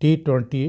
T20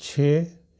6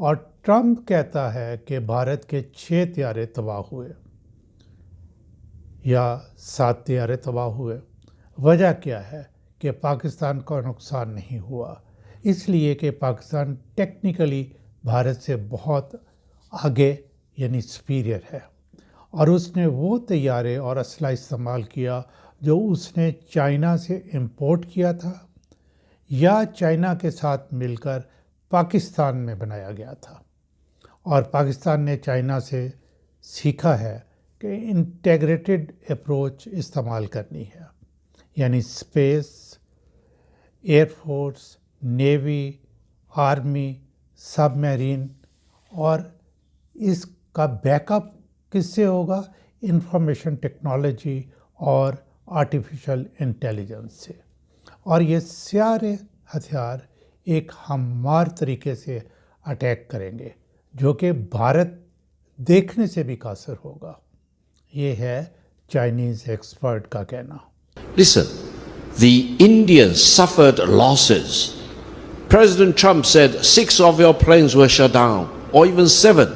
اور Trump کہتا ہے کہ بھارت کے 6 طیارے تباہ ہوئے یا 7 طیارے تباہ ہوئے۔ وجہ کیا ہے کہ پاکستان کا نقصان نہیں ہوا، اس لیے کہ پاکستان ٹیکنیکلی بھارت سے بہت آگے یعنی سپیریئر ہے، اور اس نے وہ طیارے اور اسلحہ استعمال کیا جو اس نے چائنا سے امپورٹ کیا تھا یا چائنا کے ساتھ مل کر پاکستان میں بنایا گیا تھا، اور پاکستان نے چائنا سے سیکھا ہے کہ انٹیگریٹڈ اپروچ استعمال کرنی ہے، یعنی space, air force, navy, army, submarine, اور اس کا بیک اپ کس سے ہوگا؟ انفارمیشن ٹیکنالوجی اور آرٹیفیشل انٹیلیجنس سے، اور یہ سارے ہتھیار ایک ہموار طریقے سے اٹیک کریں گے جو کہ بھارت دیکھنے سے بھی قاصر ہوگا۔ یہ ہے چائنیز ایکسپرٹ کا کہنا۔ Listen, the Indians suffered losses. President Trump said 6 of your planes were shut down, or even 7.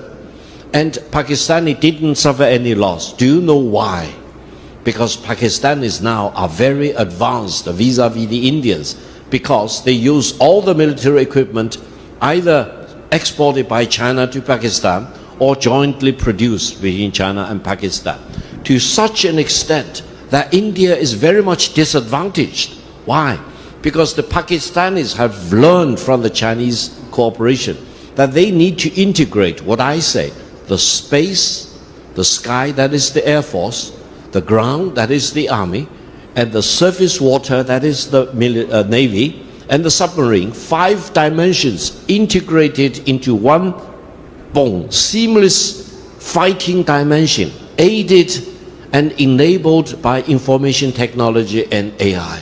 And Pakistani didn't suffer any loss. Do you know why? Because Pakistan is now very advanced vis-a-vis the Indians, because they use all the military equipment either exported by China to Pakistan or jointly produced between China and Pakistan, to such an extent that India is very much disadvantaged. Why? Because the Pakistanis have learned from the Chinese cooperation that they need to integrate what I say, the space, the sky, that is the Air Force, the ground, that is the Army, and the surface water, that is the Navy, and the submarine, 5 dimensions integrated into one seamless fighting dimension, aided and enabled by information technology and AI.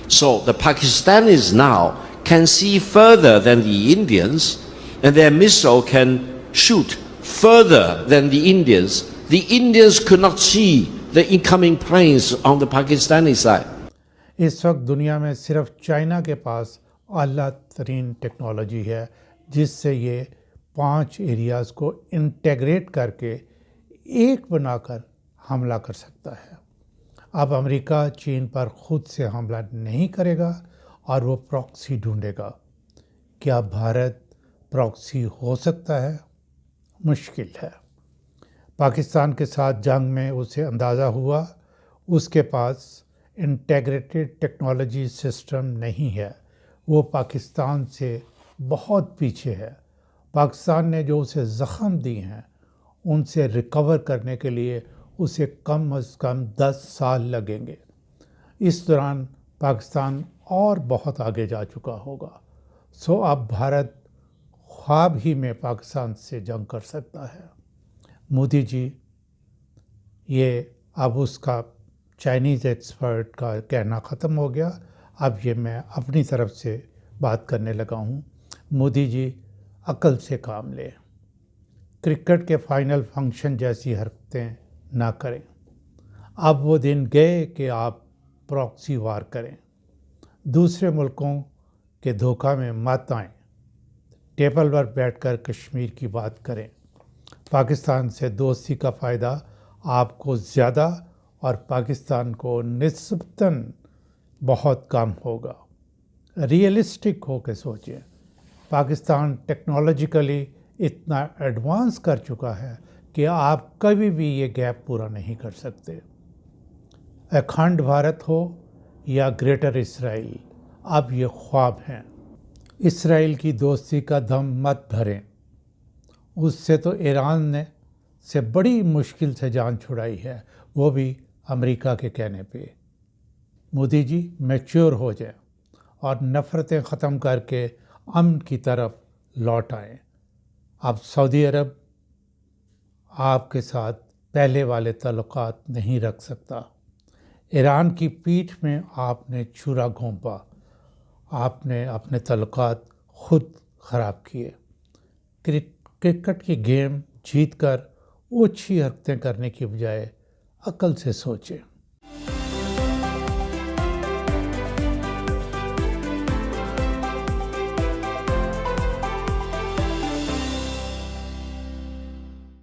So the Pakistanis now can see further than the Indians, and their missile can shoot further than the Indians. The Indians could not see the incoming planes on the Pakistani side. اس وقت دنیا میں صرف China کے پاس اعلیٰ ترین technology ہے جس سے یہ 5 ایریاز کو انٹیگریٹ کر کے ایک بنا کر حملہ کر سکتا ہے۔ اب امریکہ چین پر خود سے حملہ نہیں کرے گا اور وہ پراکسی ڈھونڈے گا۔ کیا بھارت پراکسی ہو سکتا ہے؟ مشکل ہے۔ پاکستان کے ساتھ جنگ میں اسے اندازہ ہوا اس کے پاس انٹیگریٹڈ ٹیکنالوجی سسٹم نہیں ہے، وہ پاکستان سے بہت پیچھے ہے۔ پاکستان نے جو اسے زخم دی ہیں ان سے ریکور کرنے کے لیے اسے کم از کم 10 سال لگیں گے۔ اس دوران پاکستان اور بہت آگے جا چکا ہوگا۔ سو اب بھارت خواب ہی میں پاکستان سے جنگ کر سکتا ہے۔ مودی جی، یہ اب اس کا چائنیز ایکسپرٹ کا کہنا ختم ہو گیا، اب یہ میں اپنی طرف سے بات کرنے لگا ہوں۔ مودی جی، عقل سے کام لیں، کرکٹ کے فائنل فنکشن جیسی حرکتیں نہ کریں۔ اب وہ دن گئے کہ آپ پراکسی وار کریں، دوسرے ملکوں کے دھوکہ میں مت آئیں، ٹیبل پر بیٹھ کر کشمیر کی بات کریں۔ پاکستان سے دوستی کا فائدہ آپ کو زیادہ اور پاکستان کو نسبتاً بہت کم ہوگا۔ ریئلسٹک ہو کے سوچیں، پاکستان ٹیکنالوجیکلی اتنا ایڈوانس کر چکا ہے کہ آپ کبھی بھی یہ گیپ پورا نہیں کر سکتے۔ اکھنڈ بھارت ہو یا گریٹر اسرائیل، اب یہ خواب ہیں۔ اسرائیل کی دوستی کا دم مت بھریں، اس سے تو ایران نے سے بڑی مشکل سے جان چھڑائی ہے، وہ بھی امریکہ کے کہنے پہ۔ مودی جی، میچور ہو جائیں اور نفرتیں ختم کر کے امن کی طرف لوٹ آئیں۔ اب سعودی عرب آپ کے ساتھ پہلے والے تعلقات نہیں رکھ سکتا۔ ایران کی پیٹھ میں آپ نے چھرا گھونپا، آپ نے اپنے تعلقات خود خراب کیے۔ کرکٹ کی گیم جیت کر اوچھی حرکتیں کرنے کی بجائے عقل سے سوچیں۔